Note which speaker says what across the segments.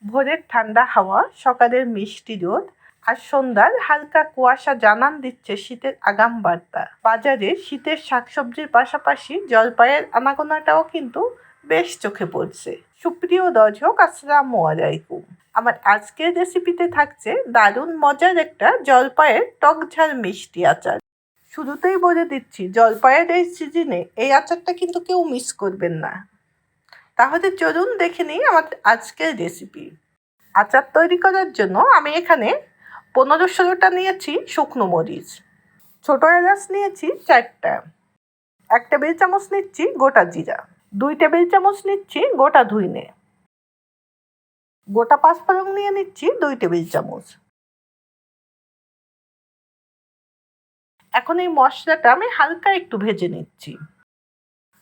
Speaker 1: ভোরের ঠান্ডা হাওয়া, সকালের মিষ্টি রোদ আর সন্ধ্যার হালকা কুয়াশা জানান দিচ্ছে শীতের আগাম বার্তা। বাজারে শীতের শাকসবজির পাশাপাশি জলপাইয়ের আনাগোনাটাও কিন্তু বেশ চোখে পড়ছে। সুপ্রিয় দর্শক, আসসালামু আলাইকুম। আমার আজকের রেসিপিতে থাকছে দারুণ মজার একটা জলপাইয়ের টক ঝাল মিষ্টি আচার। শুরুতেই বলে দিচ্ছি, জলপাইয়ের এই সিজনে এই আচারটা কিন্তু কেউ মিস করবেন না। তাহলে চলুন দেখে নিই আমার আজকের রেসিপি। আচার তৈরি করার জন্য আমি এখানে 15-16টা নিয়েছি শুকনো মরিচ, ছোটো এলাচ নিয়েছি 4টা, 1 টেবিল চামচ নিচ্ছি গোটা জিরা, 2 টেবিল চামচ নিচ্ছি গোটা ধুইনে, গোটা পাঁচফোড়ন নিয়ে নিচ্ছি 2 টেবিল চামচ। এখন এই মশলাটা আমি হালকা একটু ভেজে নিচ্ছি।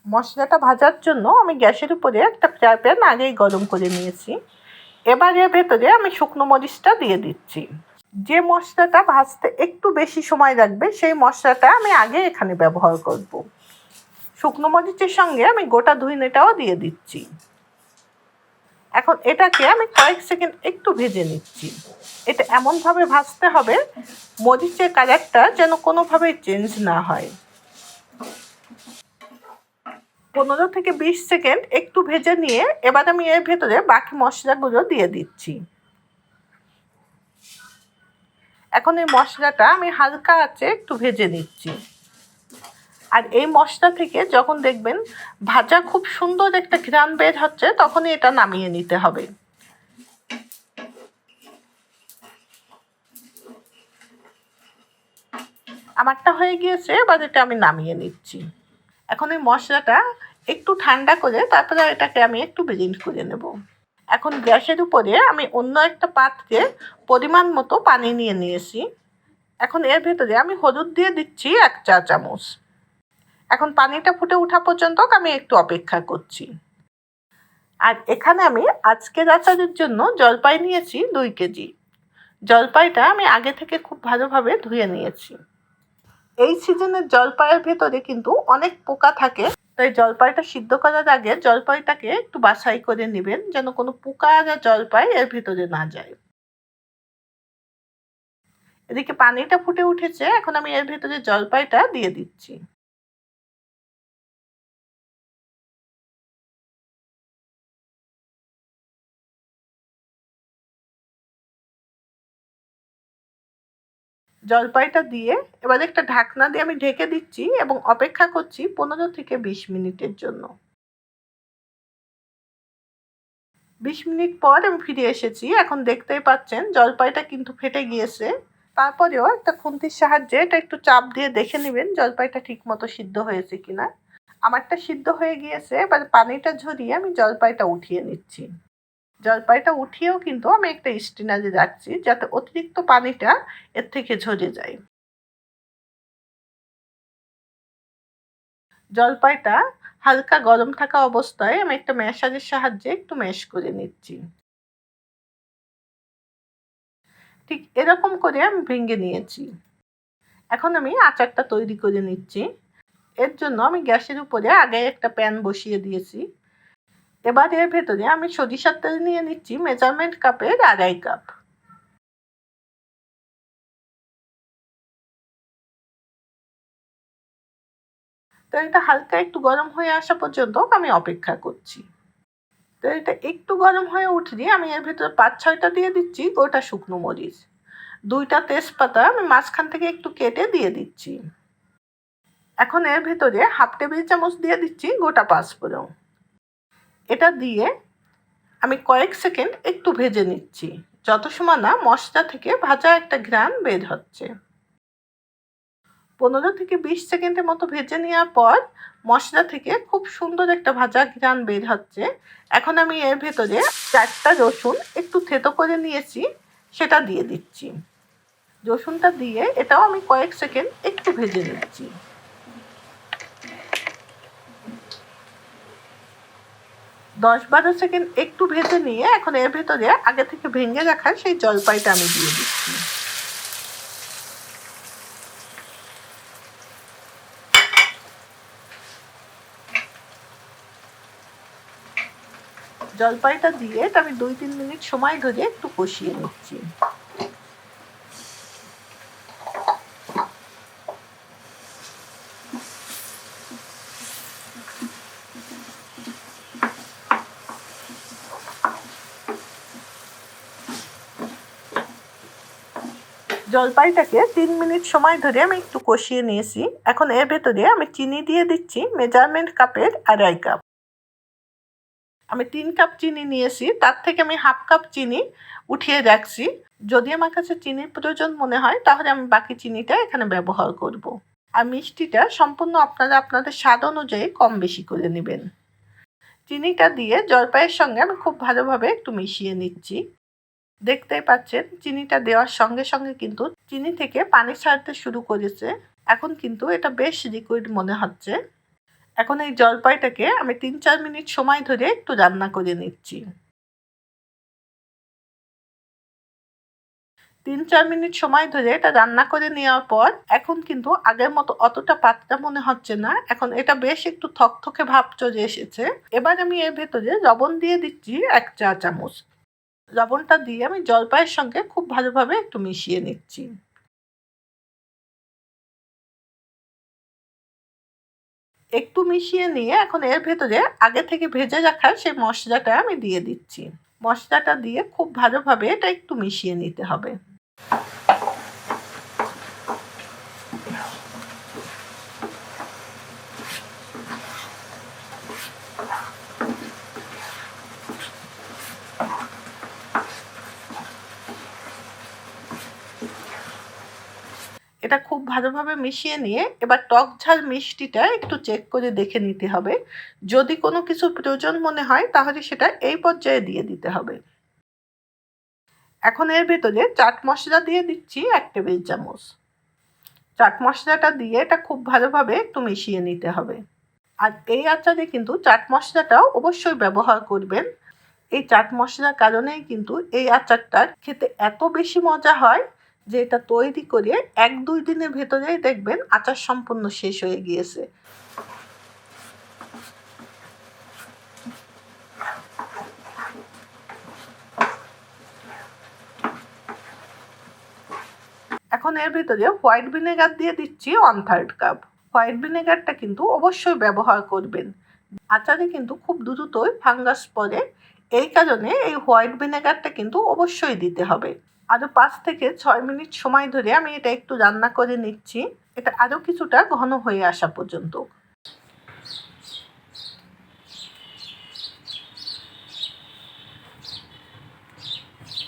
Speaker 1: মশলাটা ভাজার জন্য আমি গ্যাসের উপরে একটা ফ্রাই প্যান আগেই গরম করে নিয়েছি। এবার এর ভেতরে আমি শুকনো মরিচটা দিয়ে দিচ্ছি। যে মশলাটা ভাজতে একটু বেশি সময় লাগবে সেই মশলাটা আমি আগে এখানে ব্যবহার করব। শুকনো মরিচের সঙ্গে আমি গোটা ধুইনেটাও দিয়ে দিচ্ছি। এখন এটাকে আমি কয়েক সেকেন্ড একটু ভেজে নিচ্ছি। এটা এমনভাবে ভাজতে হবে মরিচের কালারটা যেন কোনোভাবেই চেঞ্জ না হয়। 15 থেকে 20 সেকেন্ড একটু ভেজে নিয়ে এবার আমি এর ভেতরে বাকি মশলাগুলো দিয়ে দিচ্ছি। এখন এই মশলাটা আমি হালকা আঁচে একটু ভেজে নিচ্ছি। আর এই মশলা থেকে যখন দেখবেন ভাজা খুব সুন্দর একটা ঘ্রাণ বের হচ্ছে, তখনই এটা নামিয়ে নিতে হবে। আমারটা হয়ে গিয়েছে, এবার এটা আমি নামিয়ে নিচ্ছি। এখন এই মশলাটা একটু ঠান্ডা করে তারপরে এটাকে আমি একটু ব্লেন্ড করে নেব। এখন গ্যাসের উপরে আমি অন্য একটা পাত্রে পরিমাণ মতো পানি নিয়ে নিয়েছি। এখন এর ভেতরে আমি হলুদ দিয়ে দিচ্ছি 1 চা চামচ। এখন পানিটা ফুটে ওঠা পর্যন্ত আমি একটু অপেক্ষা করছি। আর এখানে আমি আজকের আচারের জন্য জলপাই নিয়েছি 2 কেজি। জলপাইটা আমি আগে থেকে খুব ভালোভাবে ধুয়ে নিয়েছি। এই সিজনের জলপাইয়ের ভেতরে কিন্তু অনেক পোকা থাকে, তাই জলপাইটা সিদ্ধ করার আগে জলপাইটাকে একটু বাছাই করে নেবেন যেন কোনো পোকা আর জলপাই এর ভেতরে না যায়। এদিকে পানিটা ফুটে উঠেছে, এখন আমি এর ভেতরে জলপাইটা দিয়ে দিচ্ছি। জলপাইটা দিয়ে এবার একটা ঢাকনা দিয়ে আমি ঢেকে দিচ্ছি এবং অপেক্ষা করছি 15 থেকে 20 মিনিটের জন্য। 20 মিনিট পর আমি ফিরে এসেছি। এখন দেখতেই পাচ্ছেন জলপাইটা কিন্তু ফেটে গিয়েছে। তারপরেও একটা খুন্তির সাহায্যে এটা একটু চাপ দিয়ে দেখে নেবেন জলপাইটা ঠিক মতো সিদ্ধ হয়েছে কিনা। আমারটা সিদ্ধ হয়ে গিয়েছে। এবার পানিটা ঝরিয়ে আমি জলপাইটা উঠিয়ে নিচ্ছি। জলপাইটা উঠিয়েও কিন্তু আমি একটা স্ট্রেনারে রাখছি যাতে অতিরিক্ত পানিটা এর থেকে ঝরে যায়। জলপাইটা হালকা গরম থাকা অবস্থায় আমি একটা ম্যাশারের সাহায্যে একটু ম্যাশ করে নিচ্ছি। ঠিক এরকম করে আমি ভেঙে নিয়েছি। এখন আমি আচারটা তৈরি করে নিচ্ছি। এর জন্য আমি গ্যাসের উপরে আগে একটা প্যান বসিয়ে দিয়েছি। এবার এর ভেতরে আমি সরিষার তেল নিয়ে নিচ্ছি মেজারমেন্ট কাপের 2.5 কাপ। তেলটা হালকা একটু গরম হয়ে আসা পর্যন্ত আমি অপেক্ষা করছি। তেলটা একটু গরম হয়ে উঠলে আমি এর ভেতরে 5-6টা দিয়ে দিচ্ছি গোটা শুকনো মরিচ। 2টা তেজপাতা আমি মাঝখান থেকে একটু কেটে দিয়ে দিচ্ছি। এখন এর ভেতরে 1/2 টেবিল চামচ দিয়ে দিচ্ছি গোটা পাঁচফোড়ন। এটা দিয়ে আমি কয়েক সেকেন্ড একটু ভেজে নিচ্ছি, যত সময় না মশলা থেকে ভাজা একটা ঘ্রাণ বের হচ্ছে। 15 থেকে 20 সেকেন্ডের মতো ভেজে নেওয়ার পর মশলা থেকে খুব সুন্দর একটা ভাজা ঘ্রাণ বের হচ্ছে। এখন আমি এর ভেতরে 4টা রসুন একটু থেতো করে নিয়েছি, সেটা দিয়ে দিচ্ছি। রসুনটা দিয়ে এটাও আমি কয়েক সেকেন্ড একটু ভেজে নিচ্ছি। 10-12 সেকেন্ড একটু ভেজে নিয়ে এখন এর ভেতরে আগে থেকে ভেঙে রাখা সেই জলপাইটা আমি দিয়ে দিচ্ছি। জলপাইটা দিয়ে এটা আমি 2-3 মিনিট সময় ধরে একটু কষিয়ে নিচ্ছি। জলপাইটাকে 3 মিনিট সময় ধরে আমি একটু কষিয়ে নিয়েছি। এখন এর ভেতরে আমি চিনি দিয়ে দিচ্ছি মেজারমেন্ট কাপের 2.5 কাপ। আমি 3 কাপ চিনি নিয়েছি, তার থেকে আমি 1/2 কাপ চিনি উঠিয়ে রাখছি। যদি আমার কাছে চিনির প্রয়োজন মনে হয় তাহলে আমি বাকি চিনিটা এখানে ব্যবহার করব। আর মিষ্টিটা সম্পূর্ণ আপনারা আপনাদের স্বাদ অনুযায়ী কম বেশি করে নেবেন। চিনিটা দিয়ে জলপাইয়ের সঙ্গে আমি খুব ভালোভাবে একটু মিশিয়ে নিচ্ছি। দেখতেই পাচ্ছেন চিনিটা দেওয়ার সঙ্গে সঙ্গে কিন্তু চিনি থেকে পানি ছাড়তে শুরু করেছে। এখন কিন্তু এটা বেশ লিকুইড মনে হচ্ছে। এখন এই জলপাইটাকে আমি 3-4 মিনিট সময় ধরে একটু রান্না করে নিচ্ছি। 3-4 মিনিট সময় ধরে এটা রান্না করে নেওয়ার পর এখন কিন্তু আগের মতো অতটা পাতলা মনে হচ্ছে না। এখন এটা বেশ একটু থকথকে ভাব চলে এসেছে। এবার আমি এর ভেতরে লবণ দিয়ে দিচ্ছি 1 চা চামচ। লবণটা দিয়ে আমি জলপাইয়ের সঙ্গে খুব ভালোভাবে একটু মিশিয়ে নিচ্ছি। একটু মিশিয়ে নিয়ে এখন এর ভেতরে আগে থেকে ভেজে রাখা সেই মশলাটা আমি দিয়ে দিচ্ছি। মশলাটা দিয়ে খুব ভালোভাবে এটা একটু মিশিয়ে নিতে হবে। এটা খুব ভালোভাবে মিশিয়ে নিয়ে এবার টক ঝাল মিষ্টিটা একটু চেক করে দেখে নিতে হবে। যদি কোনো কিছু প্রয়োজন মনে হয় তাহলে সেটা এই পর্যায়ে দিয়ে দিতে হবে। এখন এর ভেতরে চাট মশলা দিয়ে দিচ্ছি 1 টেবিল চামচ। চাট মশলাটা দিয়ে এটা খুব ভালোভাবে একটু মিশিয়ে নিতে হবে। আর এই আচারে কিন্তু চাট মশলাটাও অবশ্যই ব্যবহার করবেন। এই চাট মশলার কারণেই কিন্তু এই আচারটা খেতে এত বেশি মজা হয় যে এটা তৈরি করে 1-2 দিনের ভেতরেই দেখবেন আচার সম্পূর্ণ শেষ হয়ে গিয়েছে। এখন এর ভিতরে হোয়াইট ভিনেগার দিয়ে দিচ্ছি 1/3 কাপ। হোয়াইট ভিনেগারটা কিন্তু অবশ্যই ব্যবহার করবেন। আচারে কিন্তু খুব দ্রুতই ফাঙ্গাস পড়ে, এই কারণে এই হোয়াইট ভিনেগারটা কিন্তু অবশ্যই দিতে হবে। আরও 5-6 মিনিট সময় ধরে আমি এটা একটু রান্না করে নিচ্ছি। এটা আরও কিছুটা ঘন হয়ে আসা পর্যন্ত।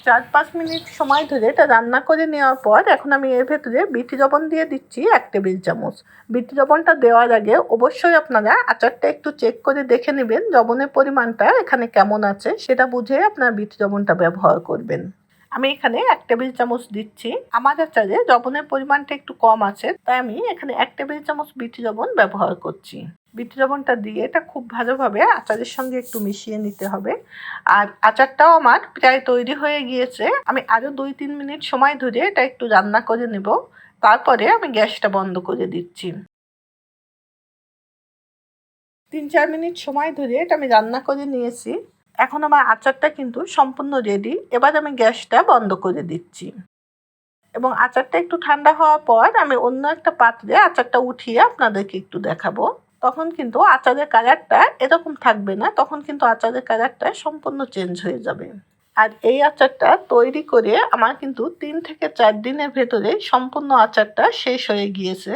Speaker 1: 4-5 মিনিট সময় ধরে এটা রান্না করে নেওয়ার পর এখন আমি এর ভেতরে বিট লবণ দিয়ে দিচ্ছি 1 টেবিল চামচ। বিট লবণটা দেওয়ার আগে অবশ্যই আপনারা আচারটা একটু চেক করে দেখে নেবেন লবণের পরিমাণটা এখানে কেমন আছে, সেটা বুঝে আপনারা বিট লবণটা ব্যবহার করবেন। আমি এখানে 1 টেবিল চামচ দিচ্ছি। আমার আচারে লবণের পরিমাণটা একটু কম আছে, তাই আমি এখানে 1 টেবিল চামচ বিট লবণ ব্যবহার করছি। বিট লবণটা দিয়ে এটা খুব ভালোভাবে আচারের সঙ্গে একটু মিশিয়ে নিতে হবে। আর আচারটাও আমার প্রায় তৈরি হয়ে গিয়েছে। আমি আরও 2-3 মিনিট সময় ধরে এটা একটু রান্না করে নেব। তারপরে আমি গ্যাসটা বন্ধ করে দিচ্ছি। 3-4 মিনিট সময় ধরে এটা আমি রান্না করে নিয়েছি। এখন আমার আচারটা কিন্তু সম্পূর্ণ রেডি। এবার আমি গ্যাসটা বন্ধ করে দিচ্ছি এবং আচারটা একটু ঠান্ডা হওয়ার পর আমি অন্য একটা পাত্রে আচারটা উঠিয়ে আপনাদেরকে একটু দেখাবো। তখন কিন্তু আচারের কালারটা এরকম থাকবে না, তখন কিন্তু আচারের কালারটা সম্পূর্ণ চেঞ্জ হয়ে যাবে। আর এই আচারটা তৈরি করে আমার কিন্তু 3-4 দিনের ভেতরে সম্পূর্ণ আচারটা শেষ হয়ে গিয়েছে।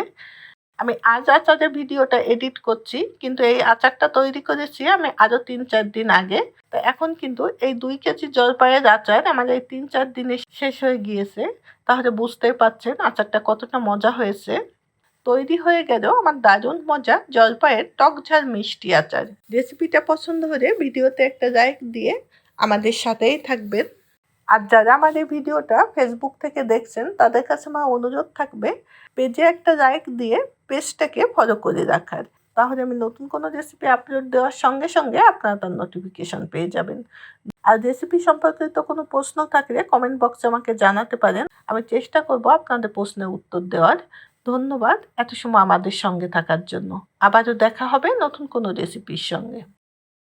Speaker 1: আমি আজ আচারের ভিডিওটা এডিট করছি, কিন্তু এই আচারটা তৈরি করেছি আমি আরও 3-4 দিন আগে। তো এখন কিন্তু এই 2 কেজি জলপাইয়ের আচার আমার এই 3-4 দিনে শেষ হয়ে গিয়েছে। তাহলে বুঝতেই পারছেন আচারটা কতটা মজা হয়েছে। তৈরি হয়ে গেল আমার দারুণ মজা জলপাইয়ের টক ঝাল মিষ্টি আচার। রেসিপিটা পছন্দ হলে ভিডিওতে একটা লাইক দিয়ে আমাদের সাথেই থাকবেন। আর যারা আমার এই ভিডিওটা ফেসবুক থেকে দেখছেন তাদের কাছে আমার অনুরোধ থাকবে পেজে একটা লাইক দিয়ে পেজটাকে ফলো করে রাখার। তাহলে আমি নতুন কোনো রেসিপি আপলোড দেওয়ার সঙ্গে সঙ্গে আপনারা তার নোটিফিকেশন পেয়ে যাবেন। আর রেসিপি সম্পর্কিত কোনো প্রশ্ন থাকলে কমেন্ট বক্সে আমাকে জানাতে পারেন। আমি চেষ্টা করব আপনাদের প্রশ্নের উত্তর দেওয়ার। ধন্যবাদ এত সময় আমাদের সঙ্গে থাকার জন্য। আবারও দেখা হবে নতুন কোনো রেসিপির সঙ্গে।